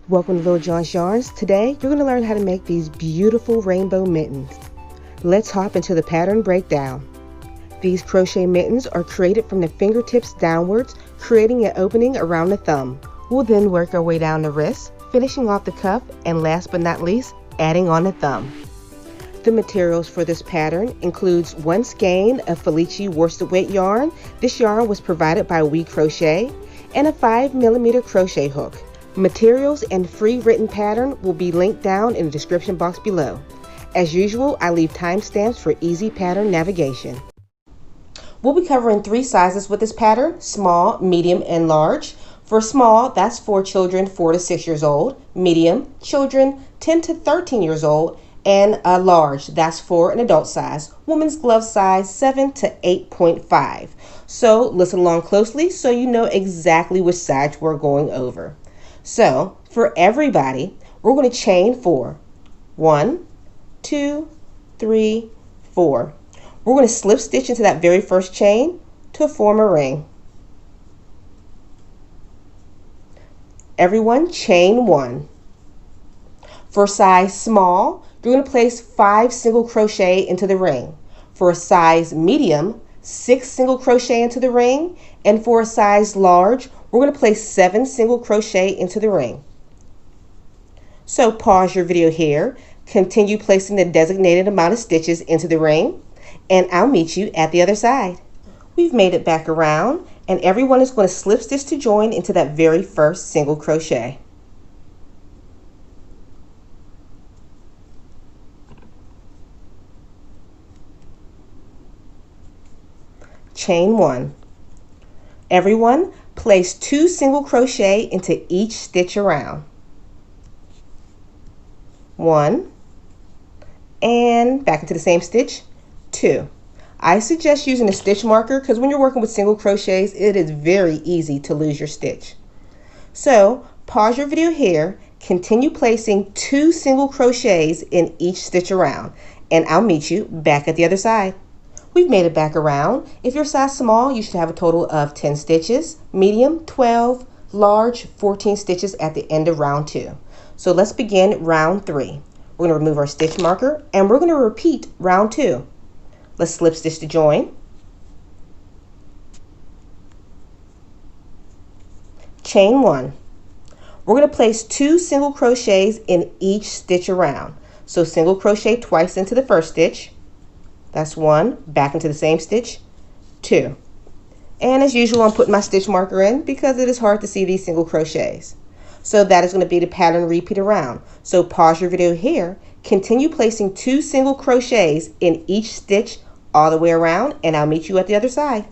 Welcome to Little John's Yarns. Today you're going to learn how to make these beautiful rainbow mittens. Let's hop into the pattern breakdown. These crochet mittens are created from the fingertips downwards, creating an opening around the thumb. We'll then work our way down the wrist, finishing off the cuff, and last but not least, adding on the thumb. The materials for this pattern includes 1 skein of Felici worsted weight yarn. This yarn was provided by WeCrochet, and a 5mm crochet hook. Materials and free written pattern will be linked down in the description box below. As usual, I leave timestamps for easy pattern navigation. We'll be covering 3 sizes with this pattern: small, medium, and large. For small, that's for children 4 to 6 years old. Medium, children 10 to 13 years old. And a large, that's for an adult size, women's glove size 7 to 8.5. So listen along closely so you know exactly which size we're going over. So for everybody, we're going to chain 4. 1, 2, 3, 4. We're going to slip stitch into that very first chain to form a ring. Everyone, chain 1. For size small, you're going to place 5 single crochet into the ring. For a size medium, 6 single crochet into the ring. And for a size large, we're going to place 7 single crochet into the ring. So pause your video here, continue placing the designated amount of stitches into the ring, and I'll meet you at the other side. We've made it back around, and everyone is going to slip stitch to join into that very first single crochet. Chain 1. Everyone, place 2 single crochet into each stitch around. 1, and back into the same stitch, 2. I suggest using a stitch marker because when you're working with single crochets, it is very easy to lose your stitch. So pause your video here, continue placing 2 single crochets in each stitch around, and I'll meet you back at the other side. We've made it back around. If you're size small, you should have a total of 10 stitches, medium 12, large 14 stitches at the end of round 2. So let's begin round 3. We're going to remove our stitch marker and we're going to repeat round 2. Let's slip stitch to join. Chain 1. We're going to place 2 single crochets in each stitch around. So single crochet twice into the first stitch. That's 1, back into the same stitch, 2. And as usual, I'm putting my stitch marker in because it is hard to see these single crochets. So that is going to be the pattern repeat around. So pause your video here, continue placing 2 single crochets in each stitch all the way around, and I'll meet you at the other side.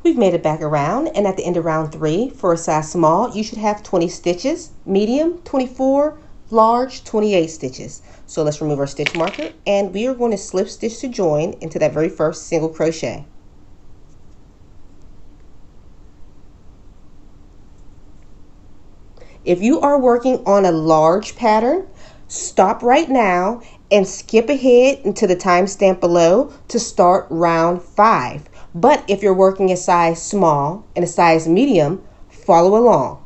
We've made it back around, and at the end of round 3, for a size small, you should have 20 stitches, medium 24, large 28 stitches. So let's remove our stitch marker and we are going to slip stitch to join into that very first single crochet. If you are working on a large pattern, stop right now and skip ahead into the timestamp below to start round 5. But if you're working a size small and a size medium, follow along.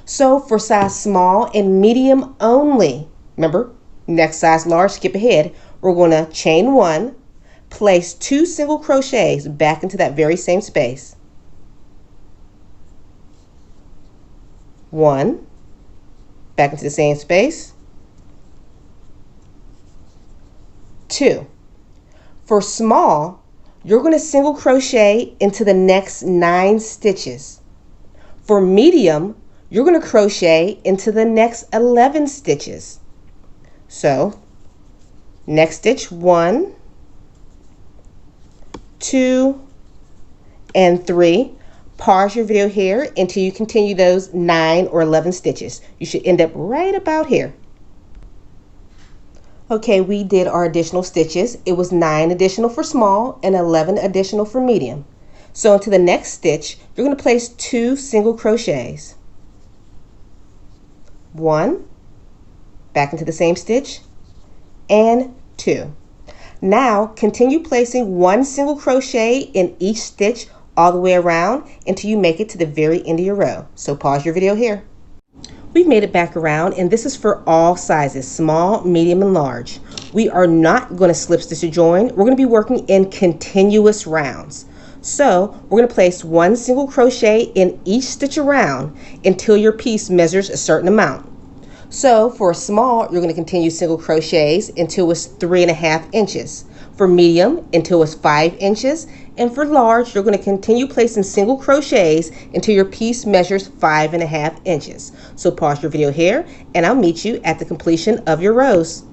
So for size small and medium only, remember, next size large, skip ahead, we're going to chain 1, place 2 single crochets back into that very same space. 1, back into the same space. 2. For small, you're going to single crochet into the next 9 stitches. For medium, you're going to crochet into the next 11 stitches. So next stitch, 1, 2, and 3. Pause your video here until you continue those 9 or 11 stitches. You should end up right about here. Okay, we did our additional stitches. It was 9 additional for small and 11 additional for medium. So into the next stitch, you're going to place 2 single crochets. 1, back into the same stitch, and 2. Now continue placing 1 single crochet in each stitch all the way around until you make it to the very end of your row. So pause your video here. We've made it back around, and this is for all sizes, small, medium, and large. We are not going to slip stitch to join. We're going to be working in continuous rounds. So we're going to place one single crochet in each stitch around until your piece measures a certain amount. So for a small, you're going to continue single crochets until it's 3.5 inches. For medium, until it's 5 inches. And for large, you're going to continue placing single crochets until your piece measures 5.5 inches. So pause your video here, and I'll meet you at the completion of your rows.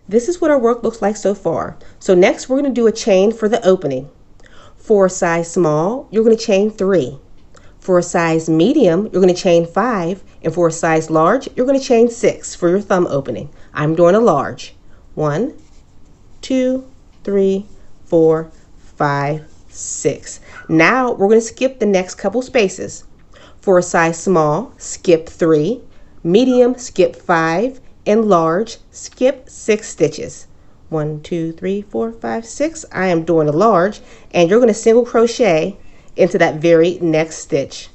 This is what our work looks like so far. So next, we're going to do a chain for the opening. For a size small, you're going to chain 3. For a size medium, you're going to chain 5. And for a size large, you're going to chain 6 for your thumb opening. I'm doing a large. 1, 2, 3, 4, 5, 6. Now we're going to skip the next couple spaces. For a size small, skip 3, medium, skip 5, and large, skip 6 stitches. 1, 2, 3, 4, 5, 6. I am doing a large, and you're going to single crochet into that very next stitch.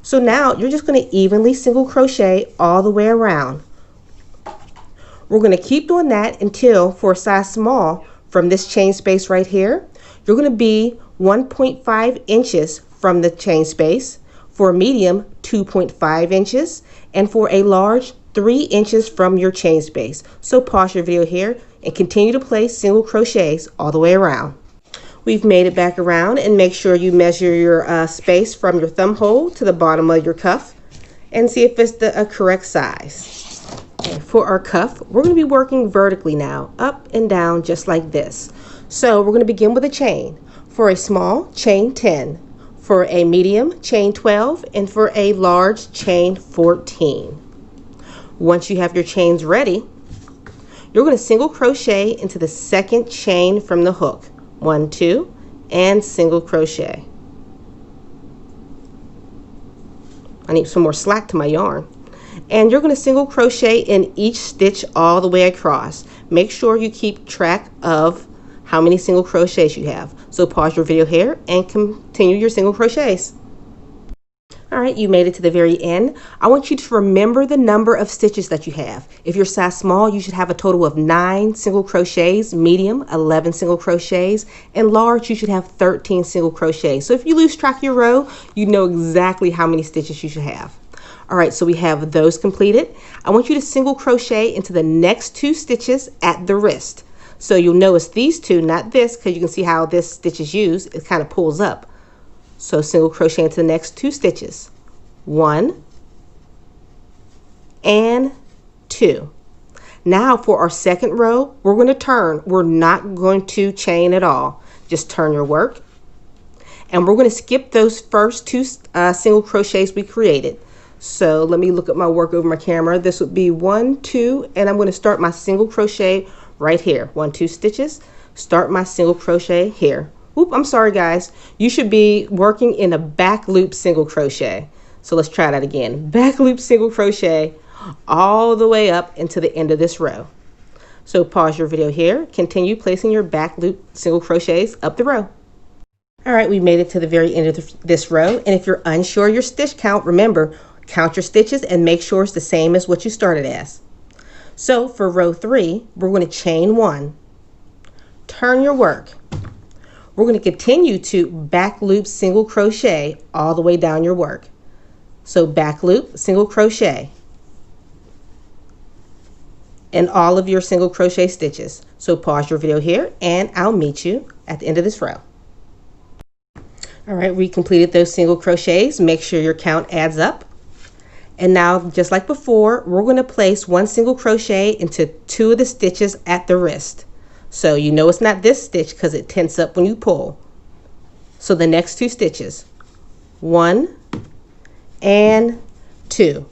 So now you're just going to evenly single crochet all the way around. We're going to keep doing that until for a size small, from this chain space right here, you're going to be 1.5 inches from the chain space. For a medium, 2.5 inches. And for a large, 3 inches from your chain space. So pause your video here and continue to place single crochets all the way around. We've made it back around, and make sure you measure your space from your thumb hole to the bottom of your cuff and see if it's the correct size. For our cuff, we're going to be working vertically now, up and down just like this. So we're going to begin with a chain. For a small, chain 10. For a medium, chain 12. And for a large, chain 14. Once you have your chains ready, you're going to single crochet into the second chain from the hook. 1, 2, and single crochet. I need some more slack to my yarn. And you're going to single crochet in each stitch all the way across. Make sure you keep track of how many single crochets you have. So pause your video here and continue your single crochets. All right, you made it to the very end. I want you to remember the number of stitches that you have. If you're size small, you should have a total of 9 single crochets, medium, 11 single crochets, and large, you should have 13 single crochets. So if you lose track of your row, you know exactly how many stitches you should have. All right, so we have those completed. I want you to single crochet into the next 2 stitches at the wrist. So you'll know it's these 2, not this, because you can see how this stitch is used. It kind of pulls up. So single crochet into the next 2 stitches. 1 and 2. Now for our second row, we're going to turn. We're not going to chain at all. Just turn your work. And we're going to skip those first 2 single crochets we created. So let me look at my work over my camera. This would be 1, 2, and I'm going to start my single crochet right here. 1, 2 stitches. Start my single crochet here. Oop, I'm sorry guys. You should be working in a back loop single crochet. So let's try that again. Back loop single crochet all the way up into the end of this row. So pause your video here. Continue placing your back loop single crochets up the row. All right, we made it to the very end of this row. And if you're unsure your stitch count, remember, count your stitches and make sure it's the same as what you started as. So for row 3, we're going to chain 1. Turn your work. We're going to continue to back loop single crochet all the way down your work. So back loop single crochet in all of your single crochet stitches. So pause your video here and I'll meet you at the end of this row. All right, we completed those single crochets. Make sure your count adds up. And now, just like before, we're going to place 1 single crochet into 2 of the stitches at the wrist. So you know it's not this stitch because it tenses up when you pull. So the next 2 stitches, 1 and 2.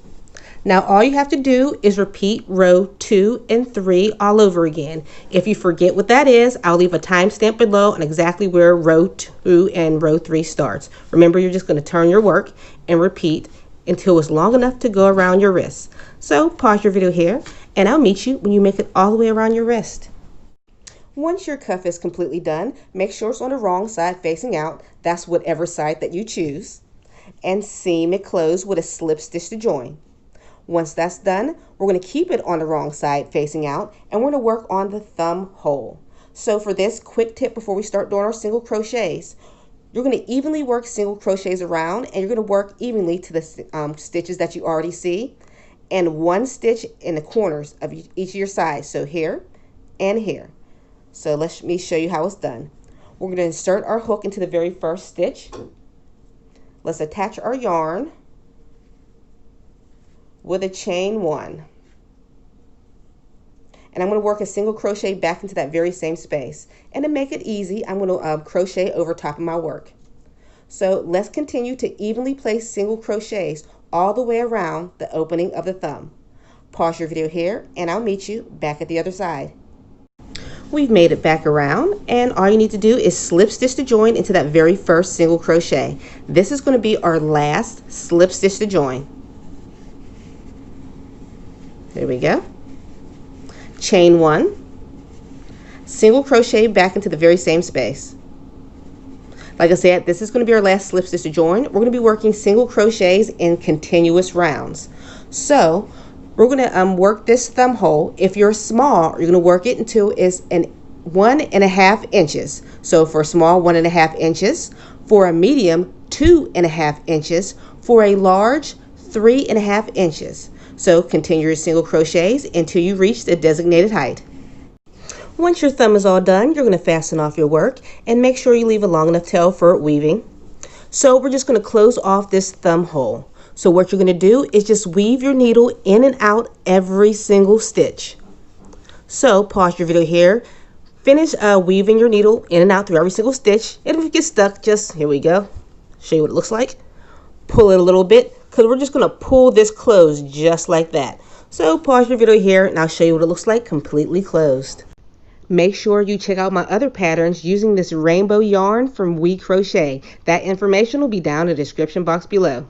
Now all you have to do is repeat row 2 and 3 all over again. If you forget what that is, I'll leave a timestamp below on exactly where row 2 and row 3 starts. Remember, you're just going to turn your work and repeat until it's long enough to go around your wrist. So pause your video here and I'll meet you when you make it all the way around your wrist. Once your cuff is completely done, make sure it's on the wrong side facing out. That's whatever side that you choose. and seam it closed with a slip stitch to join. Once that's done, we're going to keep it on the wrong side facing out, and we're going to work on the thumb hole. So for this quick tip before we start doing our single crochets, you're going to evenly work single crochets around, and you're going to work evenly to the stitches that you already see, and one stitch in the corners of each of your sides, so here and here. So let me show you how it's done. We're going to insert our hook into the very first stitch. Let's attach our yarn with a chain 1. And I'm going to work a single crochet back into that very same space. And to make it easy, I'm going to crochet over top of my work. So let's continue to evenly place single crochets all the way around the opening of the thumb. Pause your video here and I'll meet you back at the other side. We've made it back around, and all you need to do is slip stitch to join into that very first single crochet. This is going to be our last slip stitch to join. There we go. Chain 1, single crochet back into the very same space. Like I said, this is going to be our last slip stitch to join. We're going to be working single crochets in continuous rounds. So we're going to work this thumb hole. If you're small, you're going to work it until it's 1.5 inches. So for a small, 1.5 inches. For a medium, 2.5 inches. For a large, 3.5 inches. So continue your single crochets until you reach the designated height. Once your thumb is all done, you're going to fasten off your work and make sure you leave a long enough tail for weaving. So we're just going to close off this thumb hole. So what you're going to do is just weave your needle in and out every single stitch. So pause your video here. Finish weaving your needle in and out through every single stitch. And if you get stuck, just, here we go, show you what it looks like. Pull it a little bit, because we're just going to pull this closed just like that. So pause your video here and I'll show you what it looks like completely closed. Make sure you check out my other patterns using this rainbow yarn from WeCrochet. That information will be down in the description box below.